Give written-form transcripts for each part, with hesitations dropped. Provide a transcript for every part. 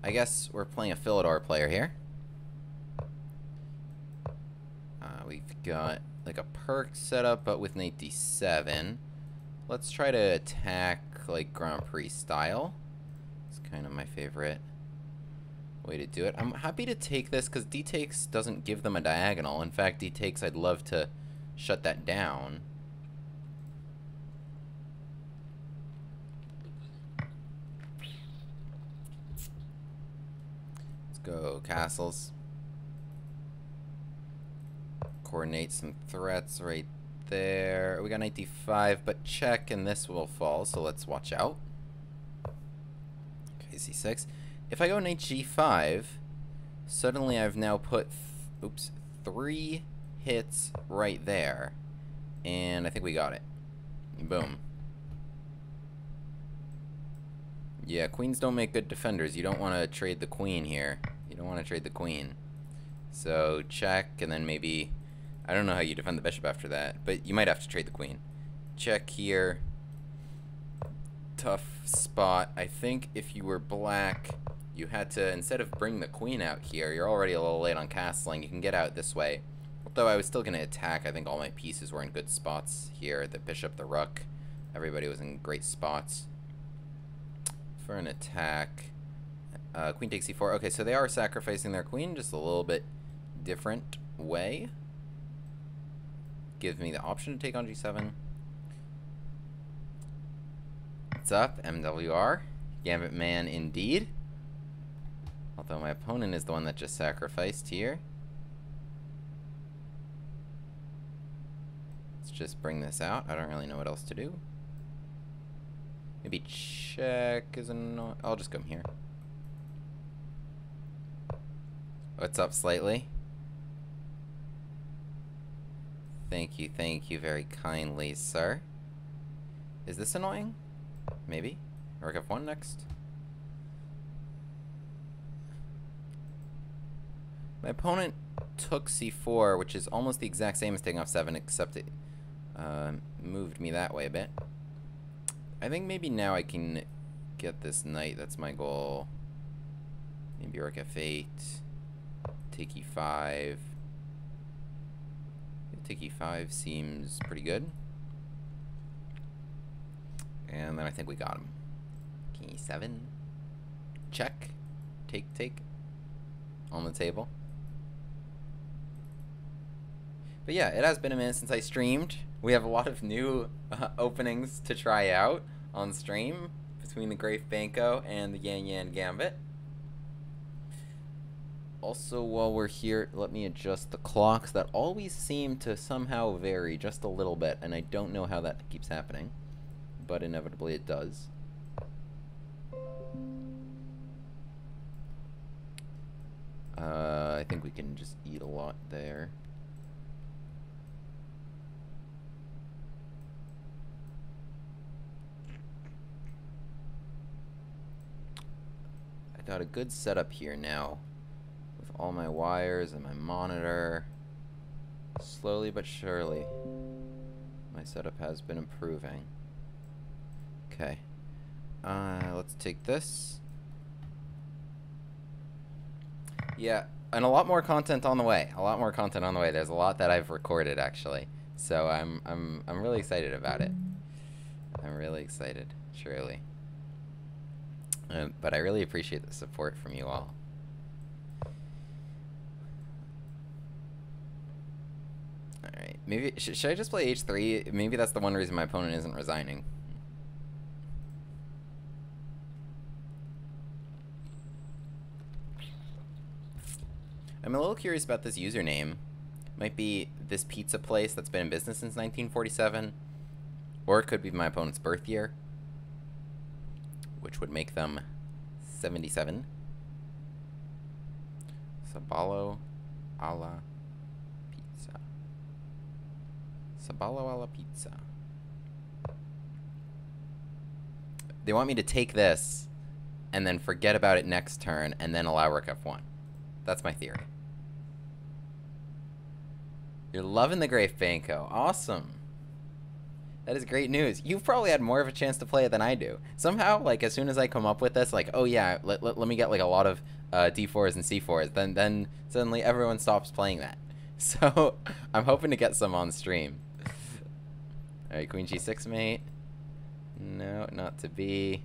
I guess we're playing a Philidor player here. We've got like a perk set up, but with knight d7. Let's try to attack like Grand Prix style. It's kind of my favorite way to do it. I'm happy to take this because d takes doesn't give them a diagonal. In fact, d takes, I'd love to shut that down. Let's go castles. Coordinate some threats right there. We got knight d5, but check, and this will fall, so let's watch out. Okay, c6. If I go knight g5, suddenly I've now put, 3 hits right there. And I think we got it. Boom. Yeah, queens don't make good defenders. You don't want to trade the queen here. You don't want to trade the queen. So check, and then maybe... I don't know how you defend the bishop after that, but you might have to trade the queen. Check here. Tough spot. I think if you were black, you had to, instead of bring the queen out here, you're already a little late on castling, you can get out this way. Although I was still going to attack, I think all my pieces were in good spots here. The bishop, the rook, everybody was in great spots. For an attack, queen takes c4. Okay, so they are sacrificing their queen, just a little bit different way. Gives me the option to take on g7. What's up, MWR? Gambit man indeed. Although my opponent is the one that just sacrificed here. Let's just bring this out. I don't really know what else to do. Maybe check is annoying. I'll just come here. What's up, Slightly? Thank you very kindly, sir. Is this annoying? Maybe. Rook f1 next. My opponent took c4, which is almost the exact same as taking off 7, except it moved me that way a bit. I think maybe now I can get this knight. That's my goal. Maybe rook f8. Take e5. Take e5 seems pretty good. And then I think we got him. King e7. Check. Take. On the table. But yeah, it has been a minute since I streamed. We have a lot of new openings to try out on stream between the Grafe Banco and the Yan Yan Gambit. Also, while we're here, let me adjust the clocks that always seem to somehow vary just a little bit, and I don't know how that keeps happening, but inevitably it does. I think we can just eat a lot there. I got a good setup here now. All my wires and my monitor. Slowly but surely, my setup has been improving. Okay. Let's take this. Yeah, and a lot more content on the way. There's a lot that I've recorded actually. So I'm really excited about it. I'm really excited, surely. But I really appreciate the support from you all. Alright, maybe, should I just play h3? Maybe that's the one reason my opponent isn't resigning. I'm a little curious about this username. Might be this pizza place that's been in business since 1947. Or it could be my opponent's birth year, which would make them 77. Sabalo alla pizza. Sabalo alla pizza. They want me to take this and then forget about it next turn and then allow rook f1. That's my theory. You're loving the Grafe Banco. Awesome. That is great news. You've probably had more of a chance to play it than I do. Somehow, like, as soon as I come up with this, like, oh yeah, let me get, like, a lot of D4s and C4s, then suddenly everyone stops playing that. So, I'm hoping to get some on stream. Alright, Queen G6, mate. No, not to be.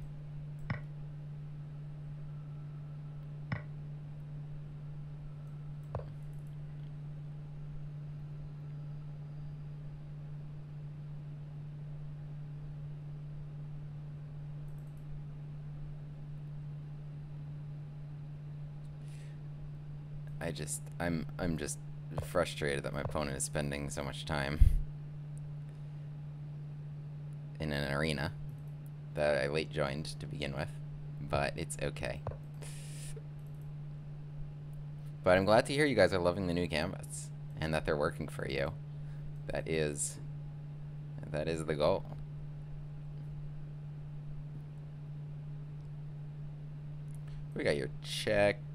I'm just frustrated that my opponent is spending so much time in an arena that I late joined to begin with, but it's okay. But I'm glad to hear you guys are loving the new gambits and that they're working for you. That is the goal. We got your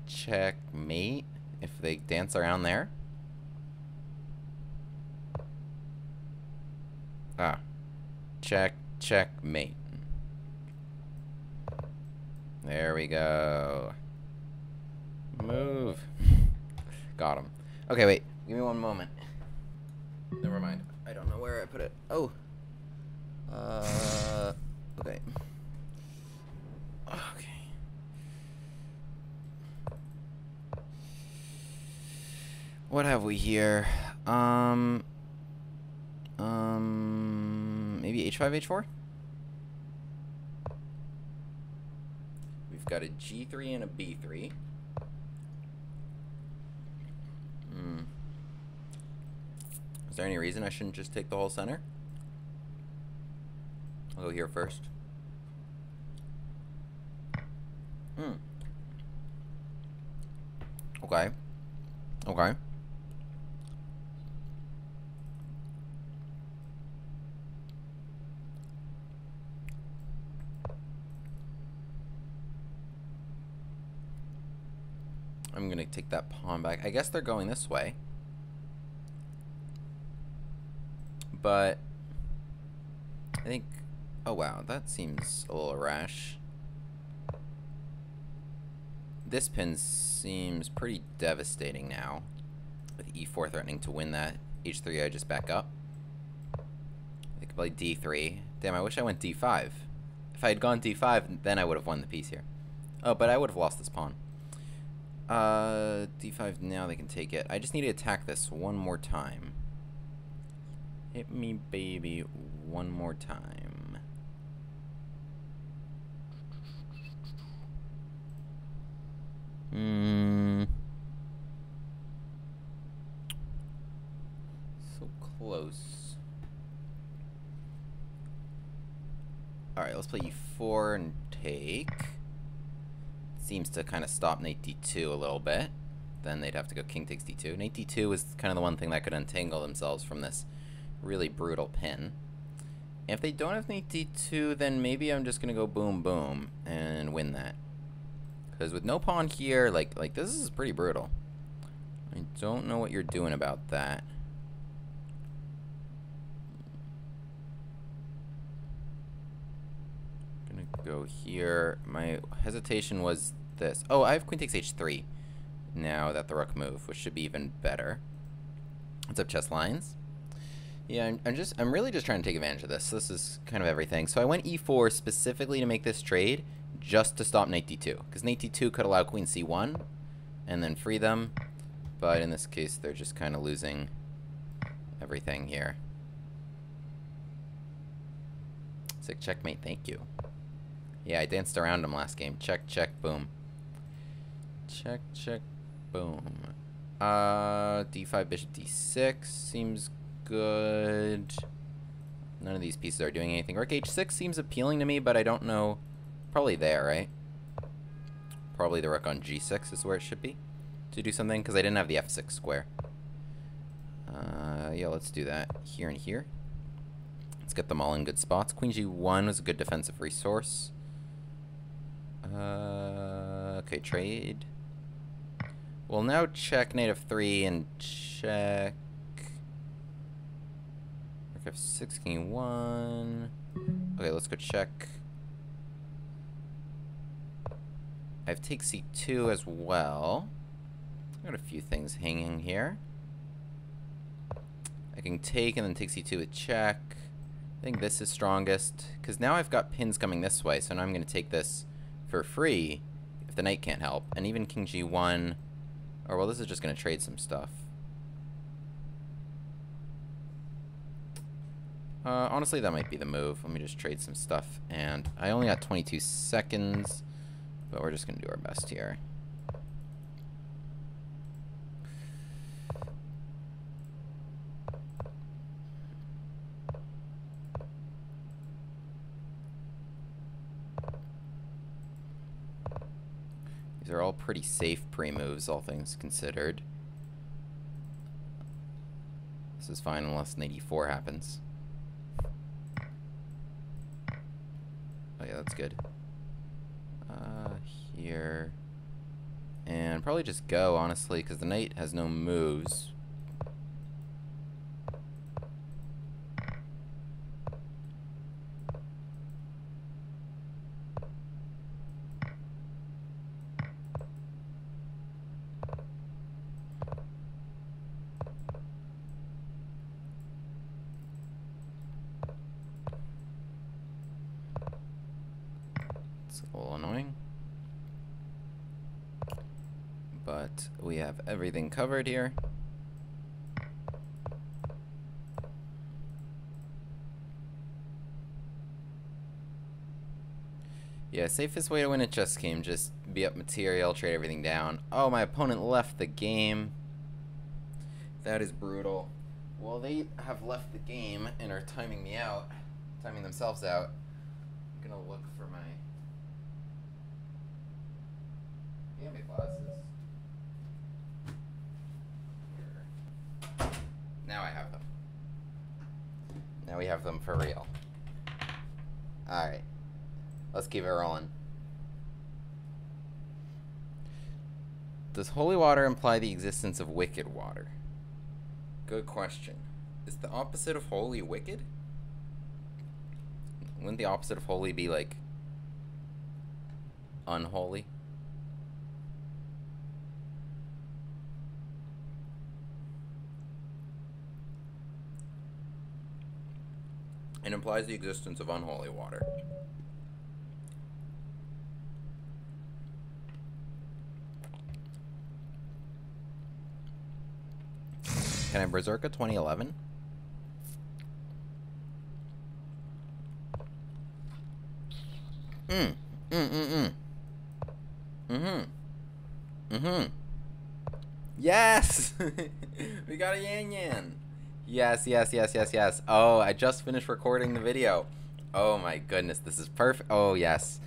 checkmate. If they dance around there. Ah. Checkmate. There we go. Move. Got him. Okay, wait. Give me one moment. Never mind. I don't know where I put it. Oh. Okay. Okay. What have we here? Maybe H5, H4? We've got a G3 and a B3. Is there any reason I shouldn't just take the whole center? I'll go here first. Okay. Okay. I'm gonna take that pawn back. I guess they're going this way. But I think, oh wow, that seems a little rash. This pin seems pretty devastating now, with E4 threatening to win that. H3, I just back up. They could play D3. Damn, I wish I went D5. If I had gone D5, then I would have won the piece here. Oh, but I would have lost this pawn. D5, now they can take it. I just need to attack this one more time. Hit me, baby, one more time. So close. Alright, let's play E4 and take. Seems to kind of stop Knight D2 a little bit. Then they'd have to go King takes D2. Knight D2 is kind of the one thing that could untangle themselves from this really brutal pin. If they don't have Knight D2, then maybe I'm just gonna go boom boom and win that. Because with no pawn here, like this is pretty brutal. I don't know what you're doing about that. Gonna go here. My hesitation was this. Oh, I have Queen takes H3 now that the rook moved, which should be even better. What's up, chess lines? Yeah, I'm really just trying to take advantage of this. This is kind of everything. So I went E4 specifically to make this trade, just to stop Knight D2, because Knight D2 could allow Queen C1 and then free them, but in this case they're just kind of losing everything here. Sick checkmate, thank you. Yeah, I danced around him last game. Check, check, boom. Check, check, boom. D5, bishop D6 seems good. None of these pieces are doing anything. Rook H6 seems appealing to me, but I don't know. Probably there, right? Probably the rook on G6 is where it should be to do something, because I didn't have the F6 square. Yeah, let's do that here and here. Let's get them all in good spots. Queen G1 was a good defensive resource. Okay, trade. Well, now check Knight F3 and check. f6, king e1. Okay, let's go check. I have take c2 as well. Got a few things hanging here. I can take and then take c2 with check. I think this is strongest, because now I've got pins coming this way, so now I'm going to take this for free if the knight can't help. And even king g1, or well, this is just going to trade some stuff. Honestly, that might be the move. Let me just trade some stuff. And I only got 22 seconds, but we're just going to do our best here. These are all pretty safe pre-moves, all things considered. This is fine unless knight e4 happens. Oh yeah, that's good. Here. And probably just go, honestly, because the knight has no moves. It's a little annoying. But we have everything covered here. Yeah, safest way to win a chess game, just be up material, trade everything down. Oh, my opponent left the game. That is brutal. Well, they have left the game and are timing me out, timing themselves out. I'm gonna look for my gambit glasses. Here. Now I have them. Now we have them for real. Alright. Let's keep it rolling. Does holy water imply the existence of wicked water? Good question. Is the opposite of holy wicked? Wouldn't the opposite of holy be like unholy? It implies the existence of unholy water. Can I Berserk a 2011? Yes! We got a Yan Yan! Yes, yes, yes, yes, yes. Oh, I just finished recording the video. Oh my goodness, this is perfect. Oh, yes.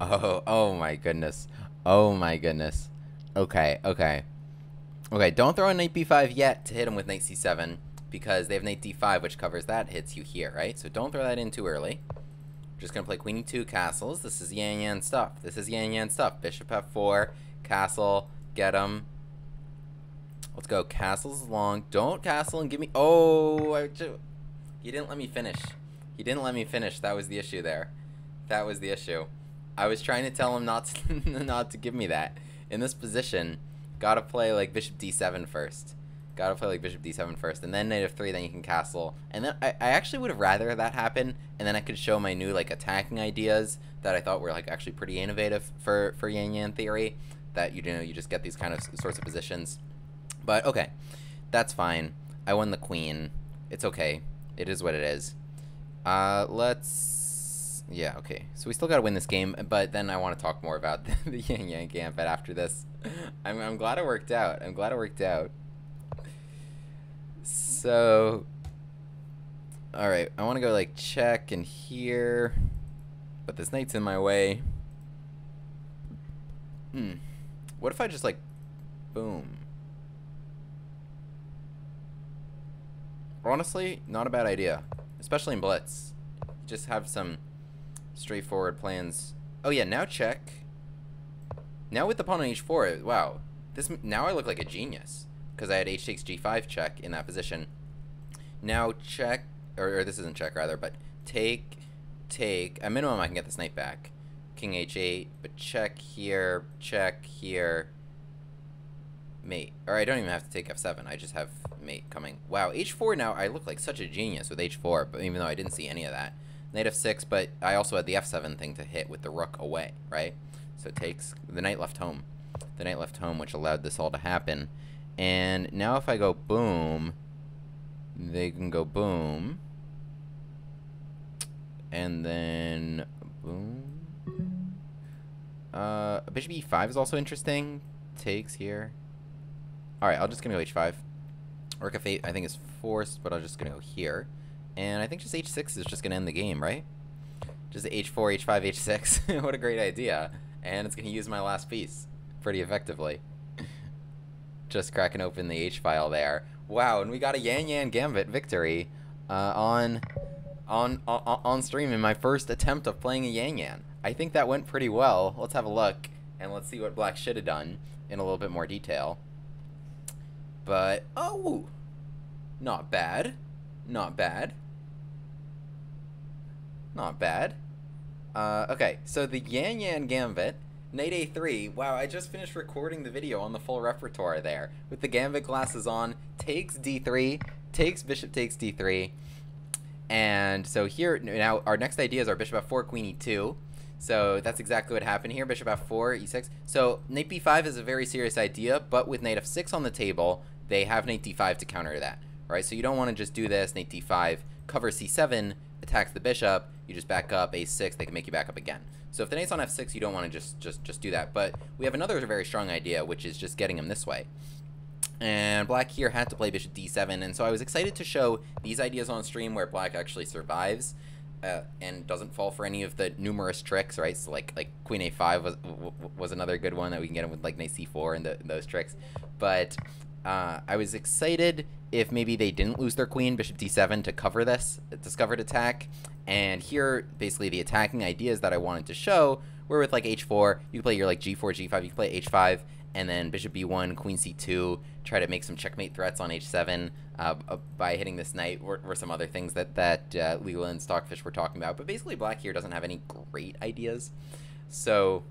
Oh my goodness. Oh my goodness. Okay, okay. Okay, don't throw a knight b5 yet to hit him with knight c7, because they have knight d5, which covers that, hits you here, right? So don't throw that in too early. We're just going to play queen e2 castles. This is Yan Yan stuff. This is Yan Yan stuff. Bishop f4, castle, get him. Let's go. Castle's long. Don't castle and give me... Oh, he didn't let me finish. He didn't let me finish. That was the issue there. That was the issue. I was trying to tell him not to, not to give me that. In this position, gotta play like bishop d7 first. Gotta play like bishop d7 first, and then knight f3, then you can castle. And then I actually would have rather that happen, and then I could show my new like attacking ideas that I thought were like actually pretty innovative for Yan Yan theory. That you know you just get these kind of sorts of positions. But okay, that's fine. I won the queen. It's okay. It is what it is. Yeah, okay. So we still gotta win this game, but then I want to talk more about the Yan Yan gambit after this. I'm glad it worked out. I'm glad it worked out. So, all right. I want to go like check and here, but this knight's in my way. What if I just like, boom? Honestly, not a bad idea, especially in blitz. Just have some straightforward plans. Oh yeah, now check. Now with the pawn on h4, wow. Now I look like a genius because I had h takes g5 check in that position. Now check. or this isn't check rather, but take. At minimum, I can get this knight back. King h8, but check here, mate. Or I don't even have to take f7. I just have mate coming. Wow, h4 now. I look like such a genius with h4, but even though I didn't see any of that. Knight f6, but I also had the f7 thing to hit with the rook away, right? So it takes the knight left home. The knight left home, which allowed this all to happen. And now if I go boom, they can go boom. And then boom. Bishop e5 is also interesting. Takes here. Alright, I'm just gonna go h5. Rook f8 I think is forced, but I'm just gonna go here. And I think just h6 is just gonna end the game, right? Just h4, h5, h6. What a great idea. And it's gonna use my last piece pretty effectively. Just cracking open the h file there. Wow, and we got a Yan Yan Gambit victory on stream in my first attempt of playing a Yan Yan. I think that went pretty well. Let's have a look, and let's see what black should have done in a little bit more detail. But, oh! Not bad. Not bad. Not bad. Okay, so the Yan Yan Gambit, knight a3. Wow, I just finished recording the video on the full repertoire there. With the Gambit glasses on, takes d3, takes bishop takes d3. And so here, now our next idea is our bishop f4, queen e2. So that's exactly what happened here, bishop f4, e6. So knight b5 is a very serious idea, but with knight f6 on the table, they have knight d5 to counter that. Right, so you don't want to just do this, knight d5, cover c7, attacks the bishop, you just back up, a6, they can make you back up again. So if the knight's on f6, you don't want to just do that. But we have another very strong idea, which is just getting him this way. And black here had to play bishop d7, and so I was excited to show these ideas on stream where black actually survives and doesn't fall for any of the numerous tricks, right? So like queen a5 was another good one that we can get him with like knight c4 and those tricks. But I was excited if maybe they didn't lose their queen, bishop d7, to cover this discovered attack. And here, basically, the attacking ideas that I wanted to show were with like h4. You can play your like g4, g5. You can play h5, and then bishop b1, queen c2. Try to make some checkmate threats on h7 by hitting this knight, or some other things that Leela and Stockfish were talking about. But basically, black here doesn't have any great ideas. So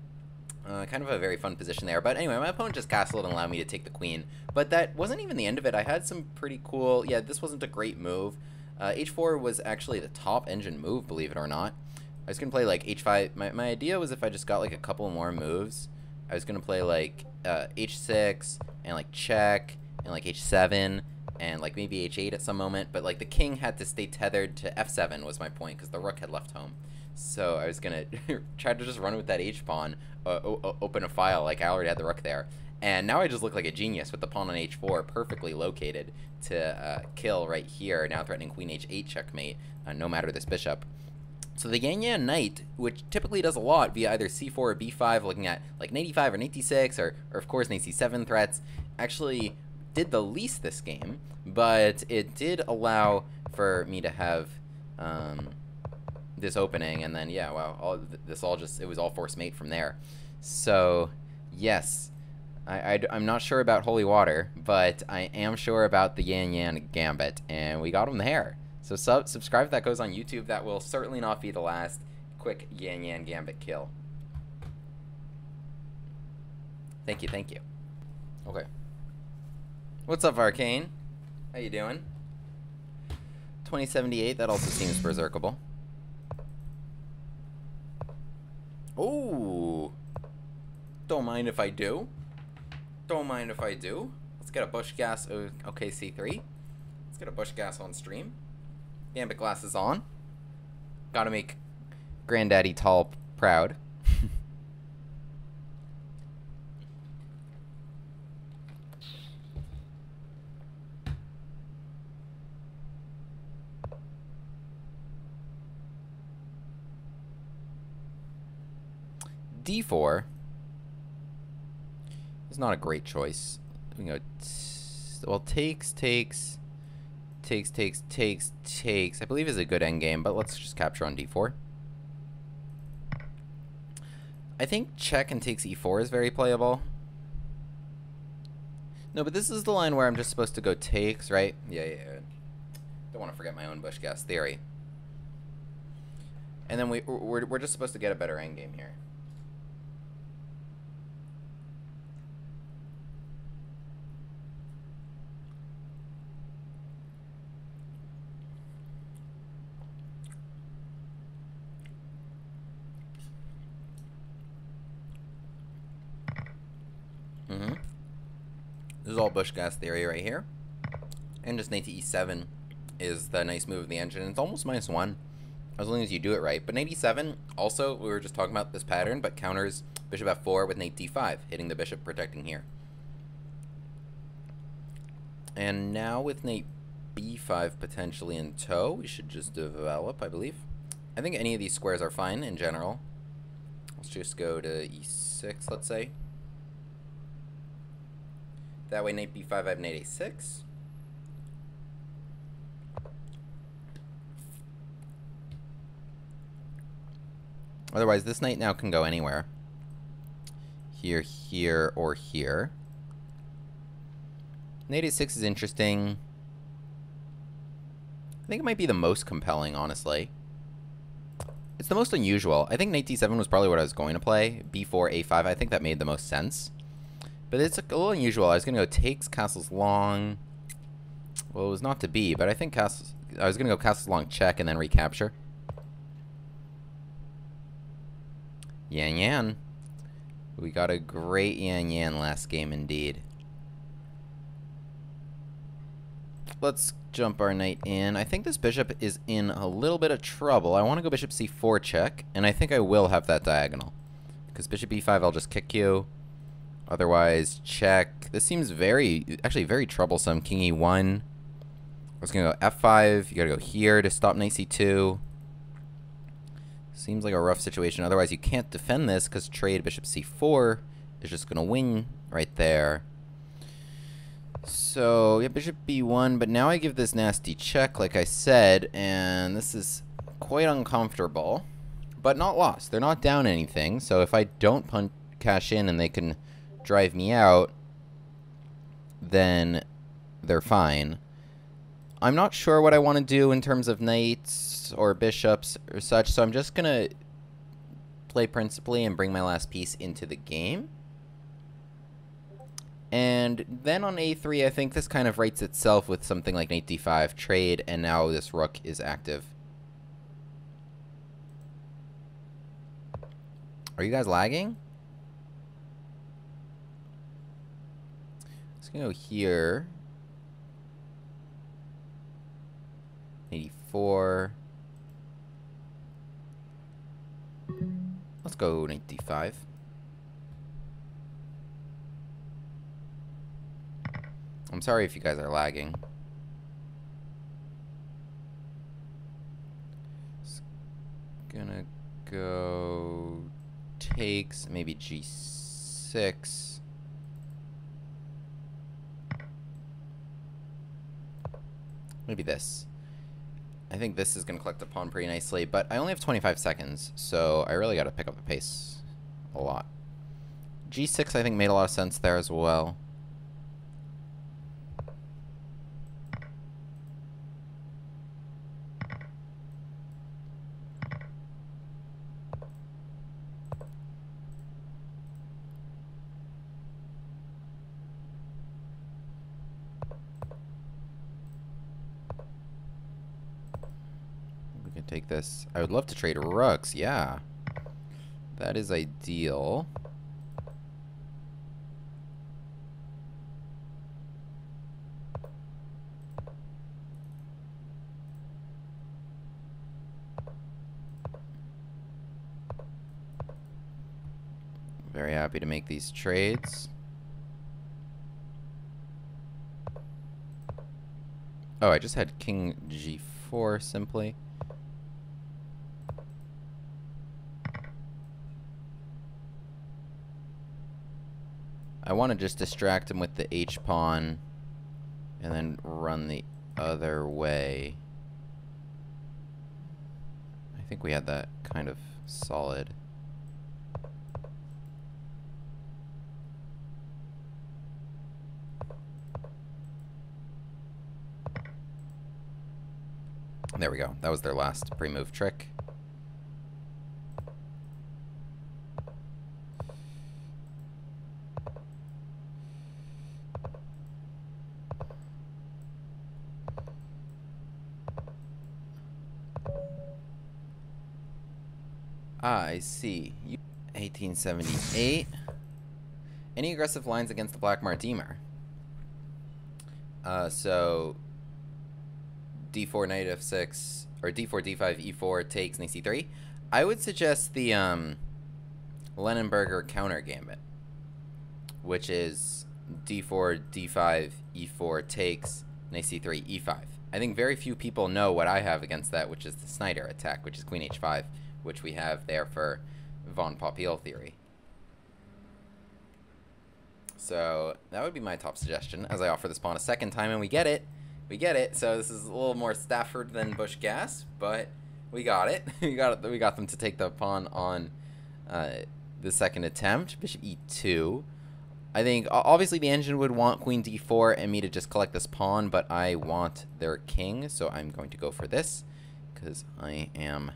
kind of a very fun position there. But anyway, my opponent just castled and allowed me to take the queen. But that wasn't even the end of it. I had some pretty cool... Yeah, this wasn't a great move. h4 was actually the top engine move, believe it or not. I was going to play like h5. My idea was if I just got like a couple more moves, I was going to play like h6 and like check and like h7 and like maybe h8 at some moment. But like the king had to stay tethered to f7 was my point because the rook had left home. So I was going to try to just run with that h-pawn, open a file like I already had the rook there. And now I just look like a genius with the pawn on h4 perfectly located to kill right here, now threatening queen h8 checkmate, no matter this bishop. So the Yan Yan knight, which typically does a lot via either c4 or b5, looking at like knight e5 or knight d6, or of course knight c7 threats, actually did the least this game, but it did allow for me to have this opening, and then yeah, wow, it was all force mate from there. So yes, I'm not sure about Holy Water, but I am sure about the Yan Yan Gambit, and we got him there. So subscribe if that goes on YouTube. That will certainly not be the last quick Yan Yan Gambit kill. Thank you, thank you. Okay. What's up, Arcane? How you doing? 2078, that also seems berserkable. Ooh. Don't mind if I do. Don't mind if I do. Let's get a Bush Gas OKC3. Let's get a Bush Gas on stream. Gambit glasses on. Gotta make Granddaddy Tall proud. D4 is not a great choice. You know, well, takes. I believe is a good endgame, but let's just capture on d4. I think check and takes e4 is very playable. No, but this is the line where I'm just supposed to go takes, right? Yeah. Don't want to forget my own Bush-Gas theory. And then we're just supposed to get a better endgame here. This is all Bush-Gas theory right here. And just knight to e7 is the nice move of the engine. It's almost -1, as long as you do it right. But knight e7, also, we were just talking about this pattern, but counters bishop f4 with knight d5, hitting the bishop, protecting here. And now with knight b5 potentially in tow, we should just develop, I believe. I think any of these squares are fine in general. Let's just go to e6, let's say. That way, knight b5, I have knight a6. Otherwise, this knight now can go anywhere. Here, here, or here. Knight a6 is interesting. I think it might be the most compelling, honestly. It's the most unusual. I think knight d7 was probably what I was going to play. b4, a5, I think that made the most sense. But it's a little unusual. I was going to go takes, castles long. Well, it was not to be, but I think I was going to go castles long check and then recapture. Yan Yan. We got a great Yan Yan last game indeed. Let's jump our knight in. I think this bishop is in a little bit of trouble. I want to go bishop c4 check, and I think I will have that diagonal. Because bishop b5, I'll just kick you. Otherwise, check. This seems actually very troublesome. King e1. I was going to go f5. You got to go here to stop knight c2. Seems like a rough situation. Otherwise, you can't defend this because trade bishop c4 is just going to win right there. So, yeah, bishop b1. But now I give this nasty check, like I said, and this is quite uncomfortable. But not lost. They're not down anything. So if I don't cash in and they can drive me out, then they're fine. I'm not sure what I want to do in terms of knights or bishops or such, so I'm just going to play principally and bring my last piece into the game. And then on a3, I think this kind of writes itself with something like knight d5, trade, and now this rook is active. Are you guys lagging? Let's go here. 84. Let's go knight d5. I'm sorry if you guys are lagging. It's gonna go takes, maybe g6. Maybe this. I think this is going to collect a pawn pretty nicely, but I only have 25 seconds, so I really got to pick up the pace a lot. g6 I think made a lot of sense there as well. Take this. I would love to trade rooks, yeah. That is ideal. Very happy to make these trades. Oh, I just had king g4 simply. I want to just distract him with the h-pawn and then run the other way. I think we had that kind of solid. There we go. That was their last pre-move trick. I see. 1878. Any aggressive lines against the Black Martimer? So d4 knight f6 or d4 d5 e4 takes knight c3. I would suggest the Lenenberger counter gambit, which is d4 d5 e4 takes knight c3 e5. I think very few people know what I have against that, which is the Snyder attack, which is queen h5, which we have there for von Popiel theory. So that would be my top suggestion, as I offer this pawn a second time, and we get it. We get it. So this is a little more Stafford than Bush-Gas, but we got it. we got them to take the pawn on the second attempt. Bishop e2. I think obviously the engine would want queen d4 and me to just collect this pawn, but I want their king, so I'm going to go for this because I am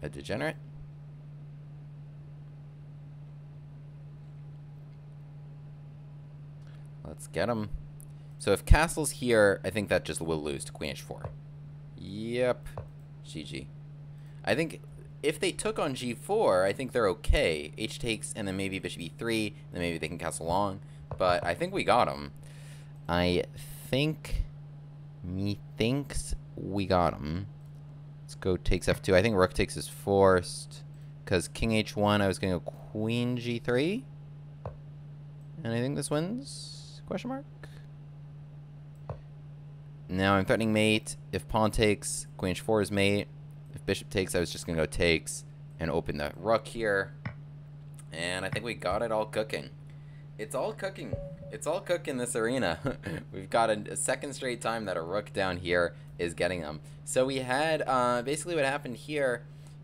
a degenerate. Let's get him. So if castle's here, I think that just will lose to queen h4. Yep. GG. I think if they took on g4, I think they're okay. H takes, and then maybe bishop e3, and then maybe they can castle long. But I think we got him. Methinks we got him. Let's go takes f2. I think rook takes is forced. Because king h1, I was going to go queen g3. And I think this wins? Question mark? Now I'm threatening mate. If pawn takes, queen h4 is mate. If bishop takes, I was just going to go takes and open the rook here. And I think we got it all cooking. It's all cooking. It's all cooking in this arena. We've got a second straight time that a rook down here is getting them. So we had, basically what happened here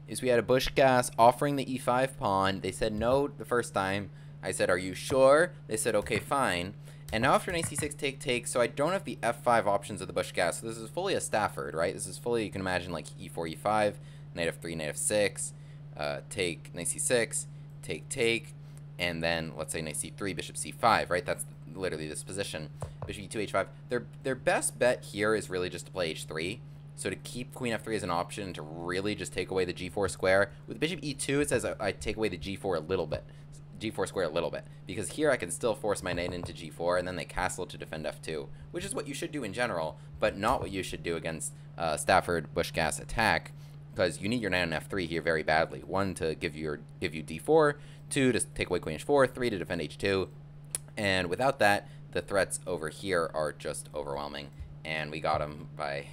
is we had a Bush-Gas offering the e5 pawn. They said no the first time. I said, are you sure? They said, okay, fine. And now after knight c6 take, so I don't have the f5 options of the Bush-Gas. So this is fully a Stafford, right? This is fully, you can imagine, like e4, e5, knight f3, knight f6, take, knight c6, take, and then let's say knight c3, bishop c5, right? That's literally this position. Bishop e2, h5. Their best bet here is really just to play h3. So to keep queen f3 as an option, to really just take away the g4 square. With bishop e2, it says I take away the g4 a little bit. G4 square a little bit, because here I can still force my knight into g4 and then they castle to defend f2, which is what you should do in general, but not what you should do against Stafford Bush-Gas attack, because you need your knight on f3 here very badly. 1 to give you d4, 2 to take away queen h4, 3 to defend h2, and without that the threats over here are just overwhelming. And we got him by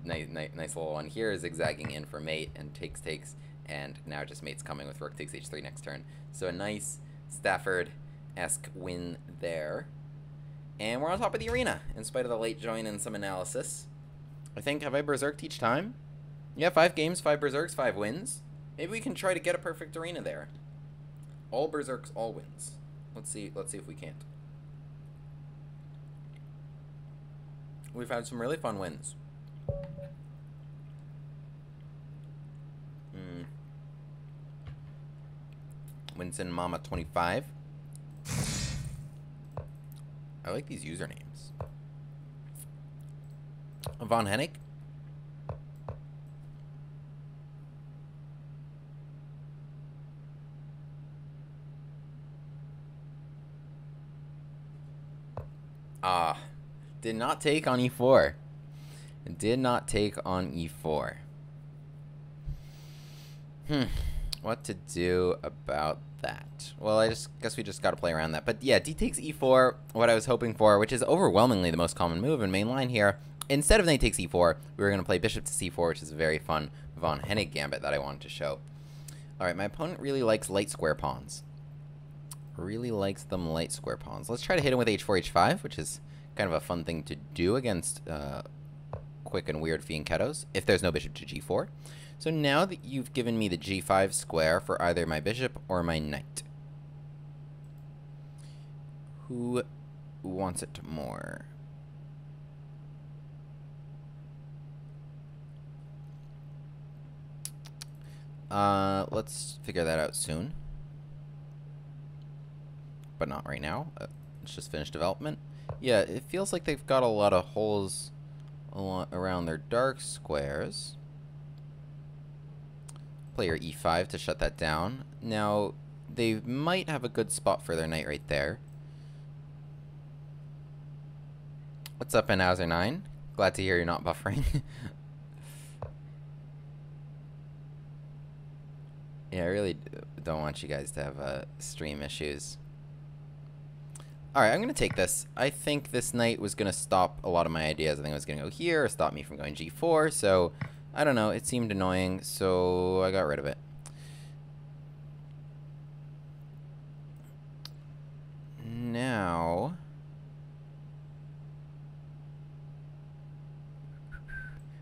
nice little one here, zigzagging in for mate and takes, and now just mate's coming with rook takes h3 next turn. So a nice Stafford-esque win there. And we're on top of the arena, in spite of the late join and some analysis. I think, have I berserked each time? Yeah, 5 games, 5 berserks, 5 wins. Maybe we can try to get a perfect arena there. All berserks, all wins. Let's see if we can't. We've had some really fun wins. Winston Mama 25. I like these usernames. Von Hennig. Did not take on e4. Did not take on e4. What to do about that? Well, I guess we just got to play around that. But yeah, d takes e4, what I was hoping for, which is overwhelmingly the most common move in main line here. Instead of knight takes e4, we were going to play bishop to c4, which is a very fun Von Hennig gambit that I wanted to show. Alright, my opponent really likes light square pawns. Really likes them light square pawns. Let's try to hit him with h4, h5, which is kind of a fun thing to do against quick and weird fianchettos, if there's no bishop to g4. So now that you've given me the g5 square for either my bishop or my knight, who wants it more? Let's figure that out soon. But not right now. Let's just finish development. Yeah, it feels like they've got a lot of holes around their dark squares. Player e5 to shut that down. Now, they might have a good spot for their knight right there. What's up, Nowser9? Glad to hear you're not buffering. Yeah, I really don't want you guys to have stream issues. Alright, I'm going to take this. I think this knight was going to stop a lot of my ideas. I think it was going to go here, or stop me from going g4, so I don't know. It seemed annoying, so I got rid of it. Now...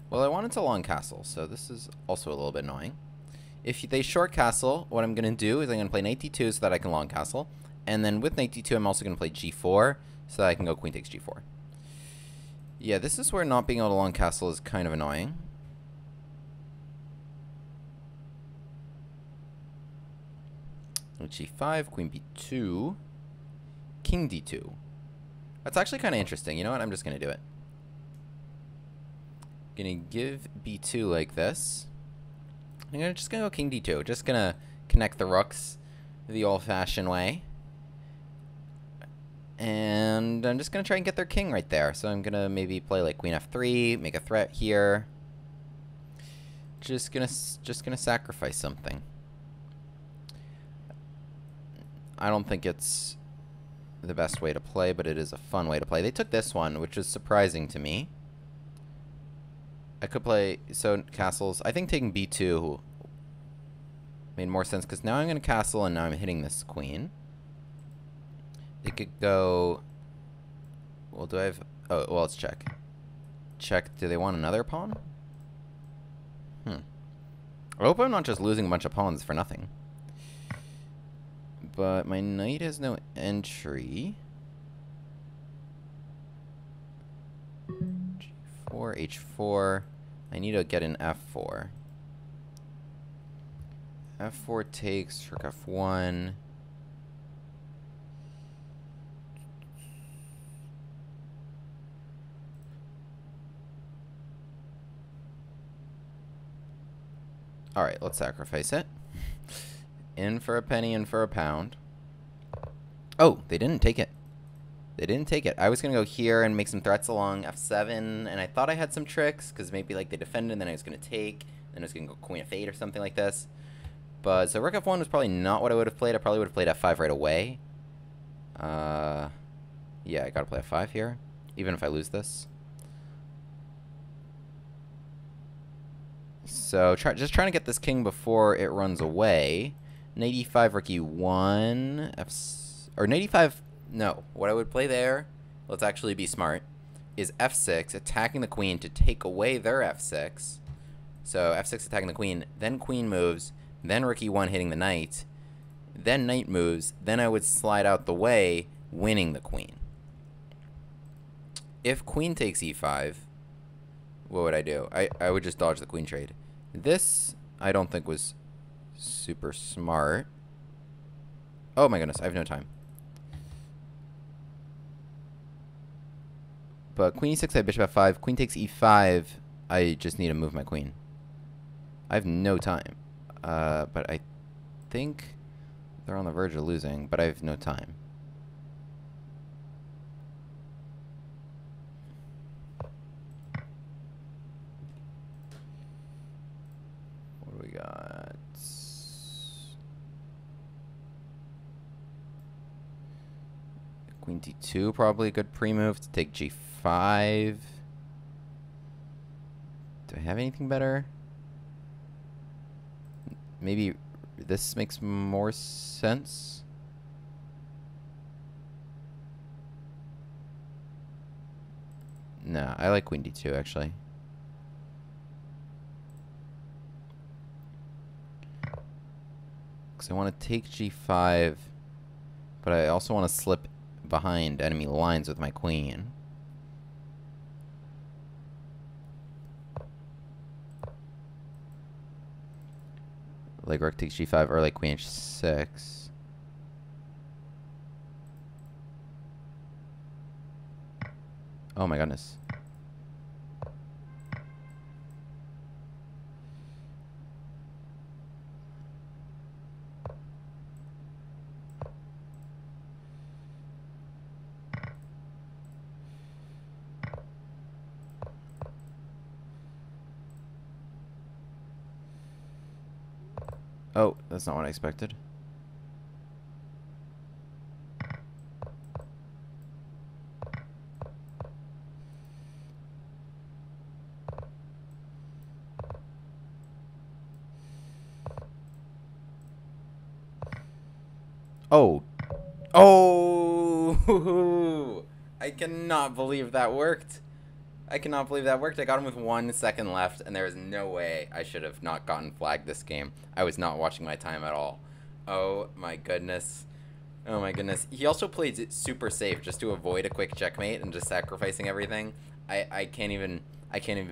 well, I wanted to long castle, so this is also a little bit annoying. If they short castle, what I'm going to do is I'm going to play knight d2 so that I can long castle. And then with knight d2, I'm also going to play g4 so that I can go queen takes g4. Yeah, this is where not being able to long castle is kind of annoying. g5, queen b2, king d2. That's actually kind of interesting. You know what? I'm just going to do it. Gonna give b2 like this. I'm just gonna go king d2. Just gonna connect the rooks the old-fashioned way. And I'm just gonna try and get their king right there. So I'm gonna maybe play like queen f3, make a threat here. Just gonna sacrifice something. I don't think it's the best way to play, but it is a fun way to play. They took this one, which is surprising to me. I could play, so castles, I think taking b2 made more sense, because now I'm going to castle and now I'm hitting this queen. They could go, well, do I have, oh, well, let's check. Check, do they want another pawn? I hope I'm not just losing a bunch of pawns for nothing. But my knight has no entry. H4. I need to get an f4. f4 takes, rook f1. Alright, let's sacrifice it. In for a penny, in for a pound. Oh, they didn't take it. They didn't take it. I was going to go here and make some threats along f7, and I thought I had some tricks, because maybe like they defended, and then I was going to take, then I was going to go queen f8 or something like this. But, so rook f1 was probably not what I would have played. I probably would have played f5 right away. Yeah, I got to play f5 here, even if I lose this. So, just trying to get this king before it runs away. Knight e5, rook e1, or knight e5... No, what I would play there, let's actually be smart, is f6, attacking the queen to take away their f6. So f6 attacking the queen, then queen moves, then rook e1 hitting the knight, then knight moves, then I would slide out the way, winning the queen. If queen takes e5, what would I do? I would just dodge the queen trade. This, I don't think was super smart. Oh my goodness, I have no time. But queen e6, I have bishop f5. Queen takes e5. I just need to move my queen. I have no time. But I think they're on the verge of losing, but I have no time. What do we got? Queen d2, probably a good pre-move to take g5. Do I have anything better? Maybe this makes more sense. Nah, I like queen d2 actually. Because I want to take g5, but I also want to slip behind enemy lines with my queen. Like rook takes g5 or like queen h6. Oh my goodness. Oh, that's not what I expected. Oh. Oh! I cannot believe that worked. I cannot believe that worked. I got him with 1 second left, and there is no way I should have not gotten flagged this game. I was not watching my time at all. Oh my goodness. Oh my goodness. He also played it super safe just to avoid a quick checkmate and just sacrificing everything. I can't even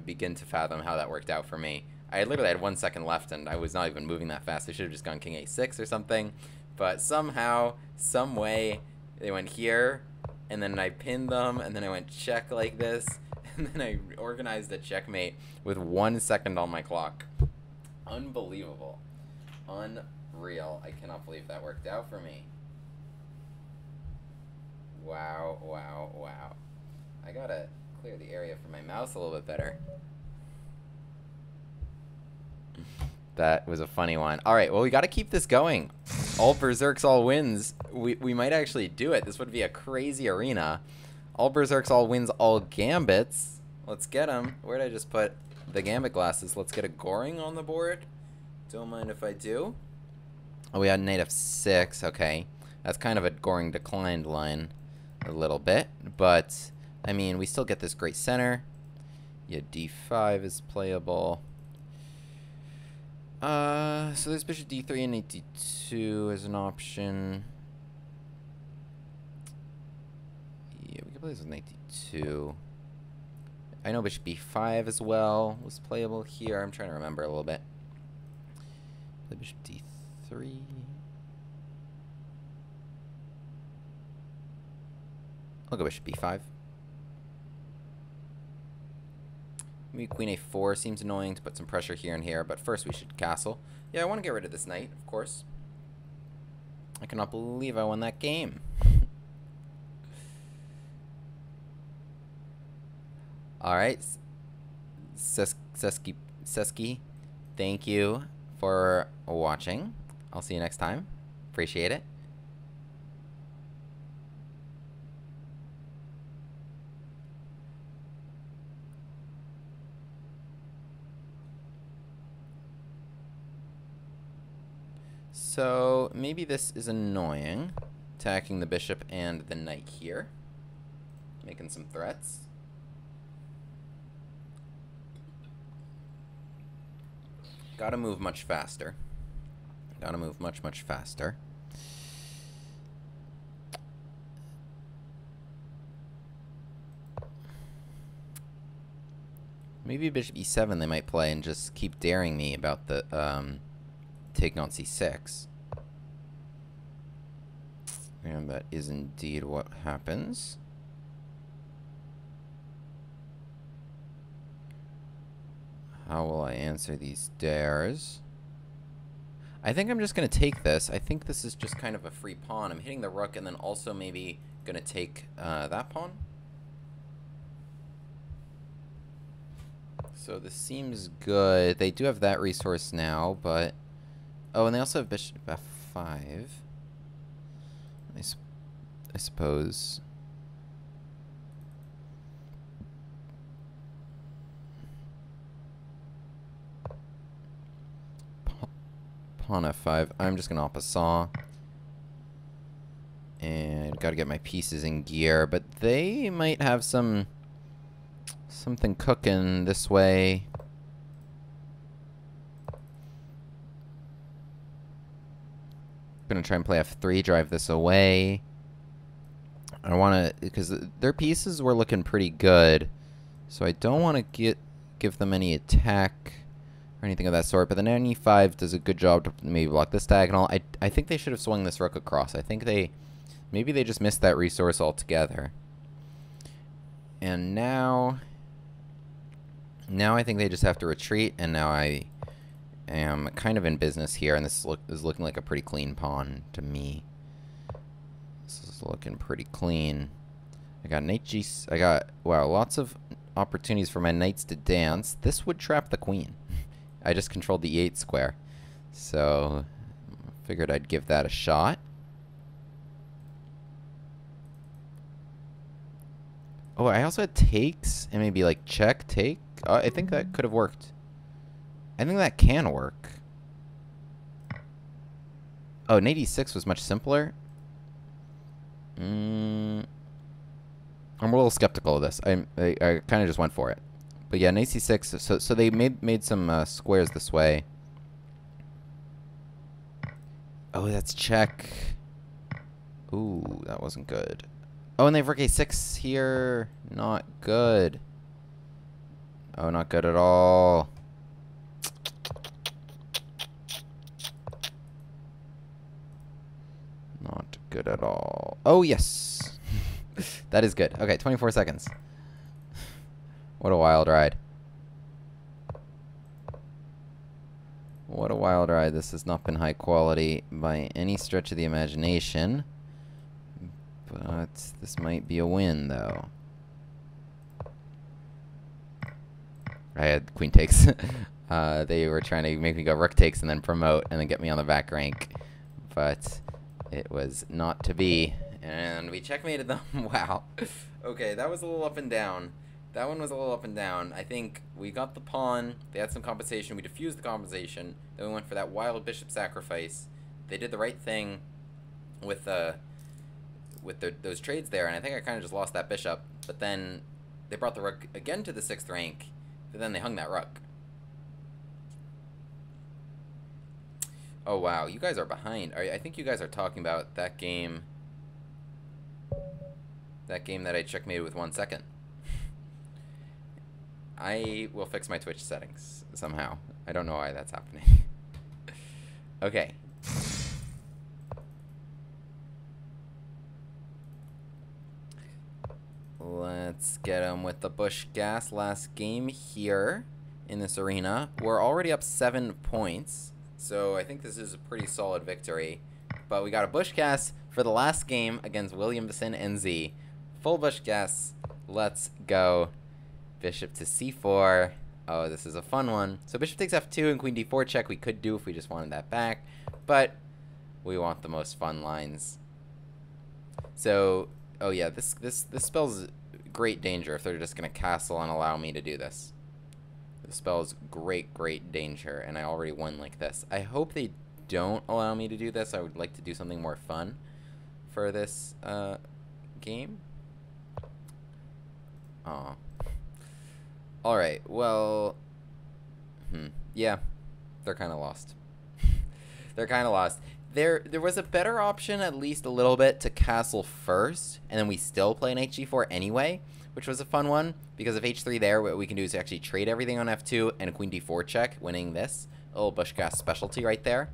begin to fathom how that worked out for me. I literally had 1 second left, and I was not even moving that fast. I should have just gone king a6 or something. But somehow, some way, they went here, and then I pinned them, and then I went check like this. And then I organized a checkmate with 1 second on my clock. Unbelievable. Unreal. I cannot believe that worked out for me. Wow, wow, wow. I gotta clear the area for my mouse a little bit better. That was a funny one. Alright, well, we gotta keep this going. All berserks, all wins. We might actually do it. This would be a crazy arena. All berserks, all wins, all gambits. Let's get them. Where did I just put the gambit glasses? Let's get a Goring on the board. Don't mind if I do. Oh, we had knight f6. Okay. That's kind of a Goring declined line a little bit. But, I mean, we still get this great center. Yeah, d5 is playable. So there's bishop d3 and knight d2 as an option. Yeah, we can play this with knight d2. I know bishop b5 as well was playable here. I'm trying to remember a little bit. Play bishop d3. I'll go bishop b5. Maybe queen a4 seems annoying to put some pressure here and here, but first we should castle. Yeah, I want to get rid of this knight, of course. I cannot believe I won that game. Alright. Seski, thank you for watching. I'll see you next time. Appreciate it. So maybe this is annoying, attacking the bishop and the knight here, making some threats. Gotta move much faster. Gotta move much, much faster. Maybe bishop e7 they might play and just keep daring me about the taking on c6. And that is indeed what happens. How will I answer these dares? I think I'm just going to take this. I think this is just kind of a free pawn. I'm hitting the rook and then also maybe going to take that pawn. So this seems good. They do have that resource now, but... Oh, and they also have bishop f5. I suppose. Pawn f5. I'm just going to en passant. And got to get my pieces in gear. But they might have something cooking this way. Gonna try and play f3, drive this away. I want to, because their pieces were looking pretty good, so I don't want to give them any attack or or anything of that sort. But the knight on e5 does a good job to maybe block this diagonal. I think they should have swung this rook across. I think maybe they just missed that resource altogether. And now I think they just have to retreat, and now I am kind of in business here, and this is looking like a pretty clean pawn to me. This is looking pretty clean. I got knight g. I got, wow, lots of opportunities for my knights to dance. This would trap the queen. I just controlled the e8 square, so figured I'd give that a shot. Oh, I also had takes and maybe like check, take. I think that could have worked. I think that can work. Oh, knight e6 was much simpler. I'm a little skeptical of this. I kind of just went for it. But yeah, knight c6. So they made some squares this way. Oh, that's check. Ooh, that wasn't good. Oh, and they have rook a6 here. Not good. Oh, not good at all. Not good at all. Oh, yes. That is good. Okay, 24 seconds. What a wild ride. What a wild ride. This has not been high quality by any stretch of the imagination. But this might be a win, though. I had queen takes. They were trying to make me go rook takes and then promote and then get me on the back rank. But it was not to be. And we checkmated them. Wow. Okay, that was a little up and down. That one was a little up and down. I think we got the pawn. They had some compensation. We diffused the compensation. Then we went for that wild bishop sacrifice. They did the right thing with those trades there, and I think I kind of just lost that bishop. But then they brought the rook again to the 6th rank, but then they hung that rook. Oh, wow. You guys are behind. I think you guys are talking about that game. That game that I checkmated with 1 second. I will fix my Twitch settings somehow. I don't know why that's happening. Okay. Let's get him with the Bush Gas. Last game here in this arena. We're already up 7 points, so I think this is a pretty solid victory. But we got a Bush Gas for the last game against Williamson NZ. Full Bush Gas. Let's go. Bishop to c4. Oh, this is a fun one. So bishop takes f2 and queen d4 check we could do if we just wanted that back, but we want the most fun lines. So, oh yeah, this spells great danger if they're just gonna castle and allow me to do this. This spells great danger, and I already won like this. I hope they don't allow me to do this. I would like to do something more fun for this game. Aw. Alright, well, yeah, they're kind of lost. They're kind of lost. There was a better option, at least a little bit, to castle first, and then we still play knight g4 anyway, which was a fun one, because if h3 there, what we can do is actually trade everything on f2 and a queen d4 check, winning this. A little Bush Gas specialty right there.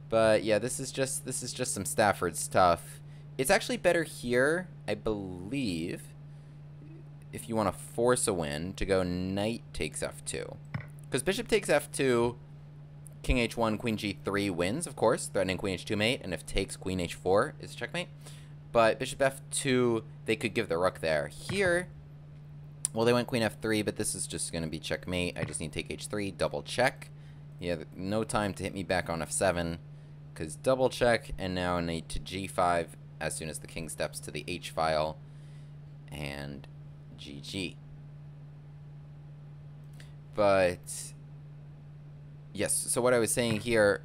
But yeah, this is just some Stafford stuff. It's actually better here, I believe, if you want to force a win, to go knight takes f2. Because bishop takes f2, king h1, queen g3 wins, of course, threatening queen h2 mate, and if takes queen h4 is checkmate. But bishop f2, they could give the rook there. Here, well, they went queen f3, but this is just going to be checkmate. I just need to take h3, double check. Yeah, no time to hit me back on f7, because double check, and now knight to g5 as soon as the king steps to the h file, and GG. But yes, so what I was saying here,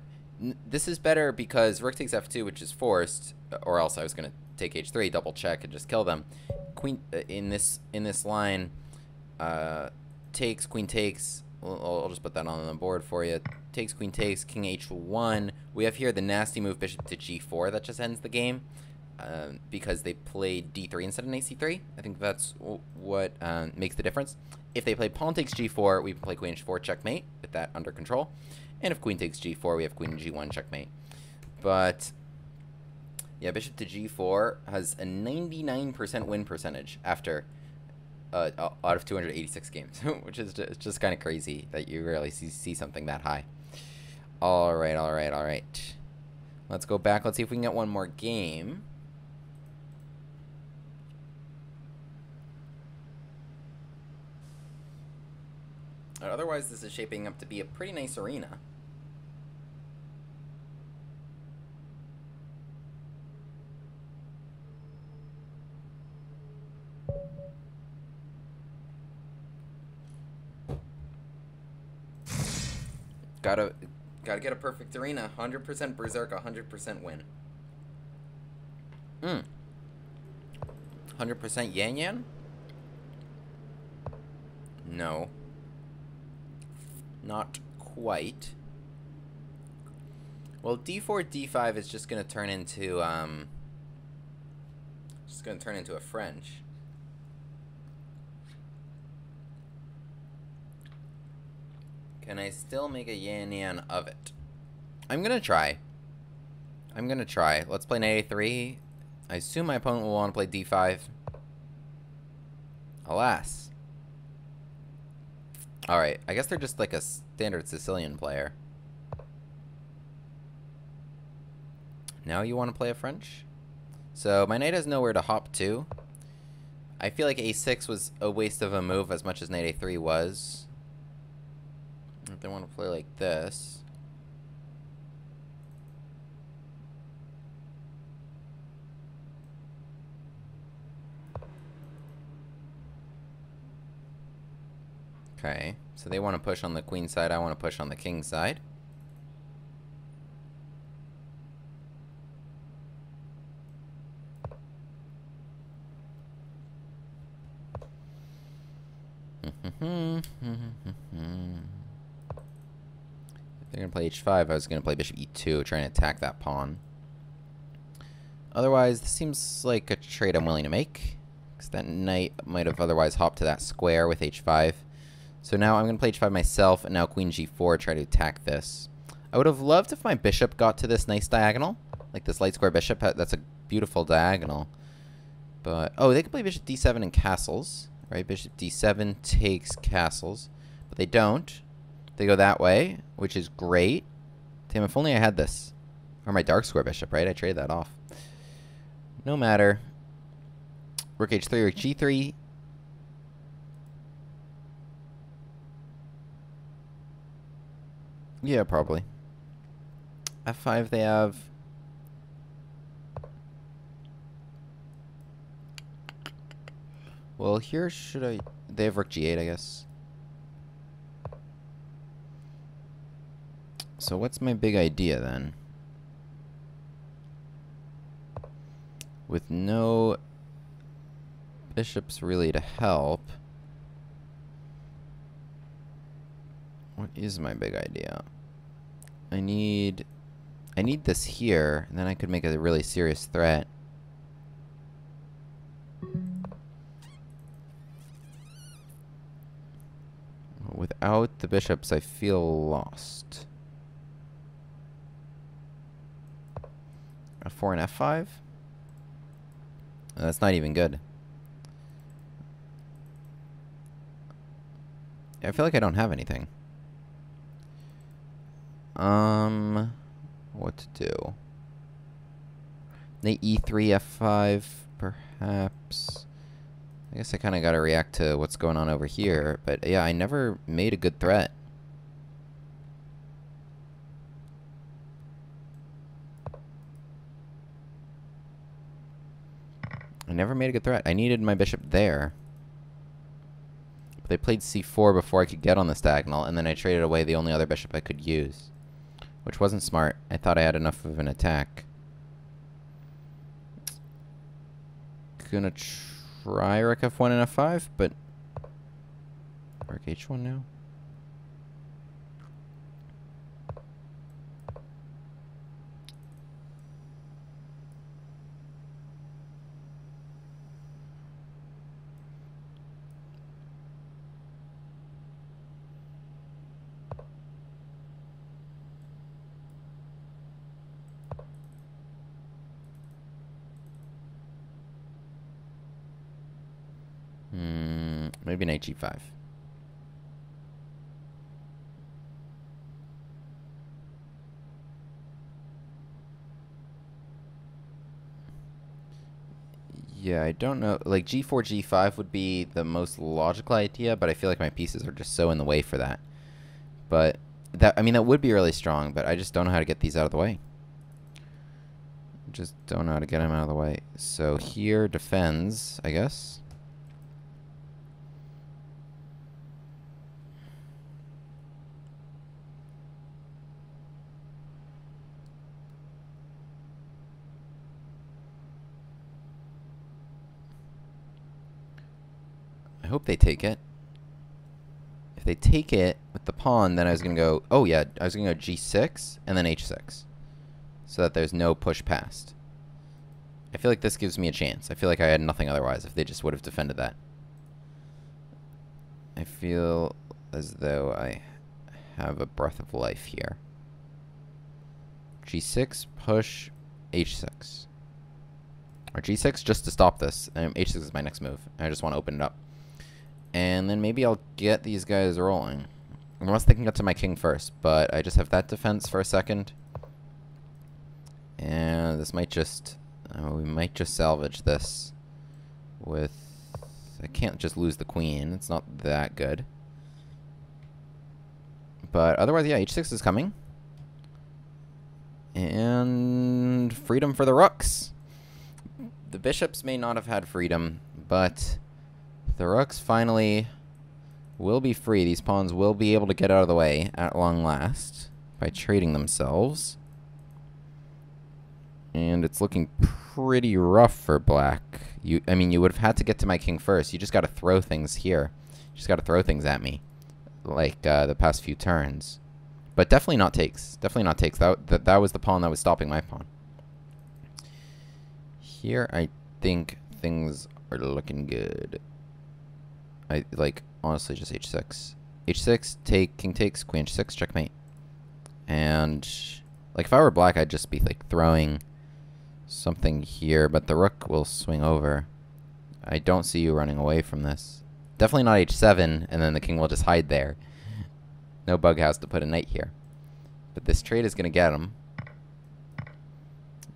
this is better because rook takes f2, which is forced, or else I was going to take h3, double check, and just kill them. Queen in this line takes, queen takes. I'll just put that on the board for you. Takes, queen takes, king h1. We have here the nasty move bishop to g4 that just ends the game. because they played d3 instead of ac3. I think that's what makes the difference. If they play pawn takes g4, we play queen h4 checkmate with that under control. And if queen takes g4, we have queen g1 checkmate. But yeah, bishop to g4 has a 99% win percentage after out of 286 games, which is just kind of crazy that you rarely see something that high. All right, all right, all right. Let's go back. Let's see if we can get one more game. Otherwise, this is shaping up to be a pretty nice arena. Gotta get a perfect arena. 100% Berserk, 100% win. 100% Yan Yan? No. Not quite. Well, d4, d5 is just gonna turn into a French. Can I still make a Yan Yan of it? I'm gonna try. Let's play knight a3. I assume my opponent will want to play d5. Alas. Alright, I guess they're just like a standard Sicilian player. Now you want to play a French? So my knight has nowhere to hop to. I feel like a6 was a waste of a move as much as knight a3 was. If they want to play like this. Okay, so they want to push on the queen side, I want to push on the king side. If they're going to play h5, I was going to play bishop e2, trying to attack that pawn. Otherwise, this seems like a trade I'm willing to make, because that knight might have otherwise hopped to that square with h5. So now I'm going to play h5 myself, and now queen g4, try to attack this. I would have loved if my bishop got to this nice diagonal, like this light square bishop. That's a beautiful diagonal. But, oh, they can play bishop d7 and castles, right? Bishop d7 takes castles, but they don't. They go that way, which is great. Damn, if only I had this. Or my dark square bishop, right? I traded that off. No matter. Rook h3, rook g3. Yeah, probably. f5 they have. Well, here should I... They have rook g8, I guess. So what's my big idea then? With no bishops really to help, what is my big idea? I need this here, and then I could make a really serious threat. Without the bishops, I feel lost. F4 and F5? That's not even good. I feel like I don't have anything. What to do? Knight e3, f5, perhaps. I guess I kind of got to react to what's going on over here. But yeah, I never made a good threat. I never made a good threat. I needed my bishop there. But they played c4 before I could get on this diagonal, and then I traded away the only other bishop I could use. Which wasn't smart. I thought I had enough of an attack. Gonna try rook f1 and f5, but... Rook h1 now? Maybe knight g5. Yeah, I don't know. Like, g4, g5 would be the most logical idea, but I feel like my pieces are just so in the way for that. But, I mean, that would be really strong, but I just don't know how to get these out of the way. Just don't know how to get them out of the way. So here, defends, I guess. I hope they take it. If they take it with the pawn, then I was going to go... Oh, yeah. I was going to go g6 and then h6. So that there's no push past. I feel like this gives me a chance. I feel like I had nothing otherwise if they just would have defended that. I feel as though I have a breath of life here. g6, push, h6. Or g6 just to stop this. H6 is my next move. I just want to open it up. And then maybe I'll get these guys rolling. Unless they can get to my king first. But I just have that defense for a second. And this might just... we might just salvage this with... I can't just lose the queen. It's not that good. But otherwise, yeah, h6 is coming. And freedom for the rooks. The bishops may not have had freedom, but the rooks finally will be free. These pawns will be able to get out of the way at long last by trading themselves. And it's looking pretty rough for black. I mean, you would have had to get to my king first. You just got to throw things here. You just got to throw things at me, like the past few turns. But definitely not takes. Definitely not takes. That was the pawn that was stopping my pawn. Here, I think things are looking good. I like honestly just h6. h6, take, king takes, queen h6, checkmate. And like if I were black, I'd just be like throwing something here, but the rook will swing over. I don't see you running away from this. Definitely not h7, and then the king will just hide there. No bug house to put a knight here. But this trade is going to get him.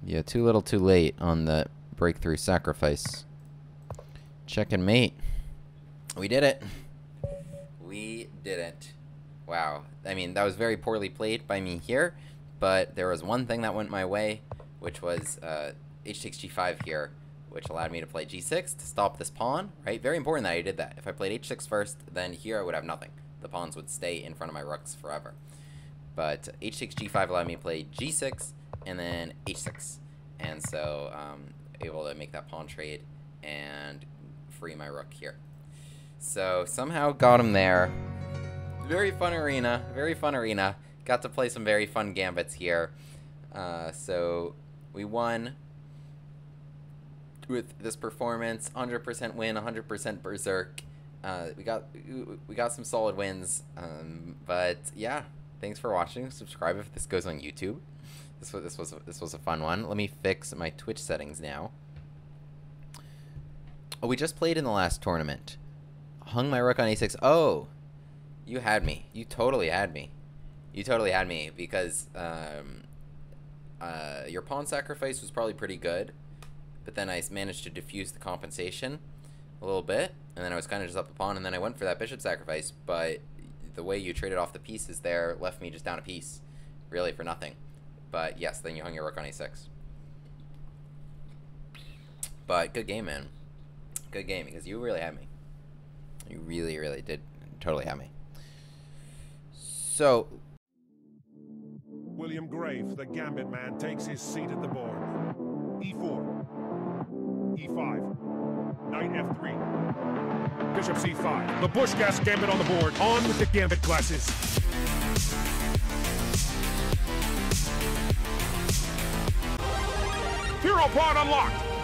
Yeah, too little too late on the breakthrough sacrifice. Check and mate. We did it. We did it. Wow. I mean, that was very poorly played by me here, but there was one thing that went my way, which was h6, g5 here, which allowed me to play g6 to stop this pawn, right? Very important that I did that. If I played h6 first, then here I would have nothing. The pawns would stay in front of my rooks forever. But h6, g5 allowed me to play g6 and then h6. And so able to make that pawn trade and free my rook here. So somehow got him there. Very fun arena. Very fun arena. Got to play some very fun gambits here. So we won with this performance. 100% win, 100% berserk. We got some solid wins. But yeah, thanks for watching. Subscribe if this goes on YouTube. This was a fun one. Let me fix my Twitch settings now. Oh, we just played in the last tournament. Hung my rook on a6. Oh, you had me. You totally had me. You totally had me because your pawn sacrifice was probably pretty good, but then I managed to diffuse the compensation a little bit, and then I was kind of just up a pawn, and then I went for that bishop sacrifice, but the way you traded off the pieces there left me just down a piece, really for nothing. But yes, then you hung your rook on a6. But good game, man. Good game, because you really had me. You really, really did totally have me. So... William Grave, the gambit man, takes his seat at the board. e4. e5. Knight f3. Bishop c5. The Bushcast gambit on the board. On with the gambit classes. Hero pawn unlocked.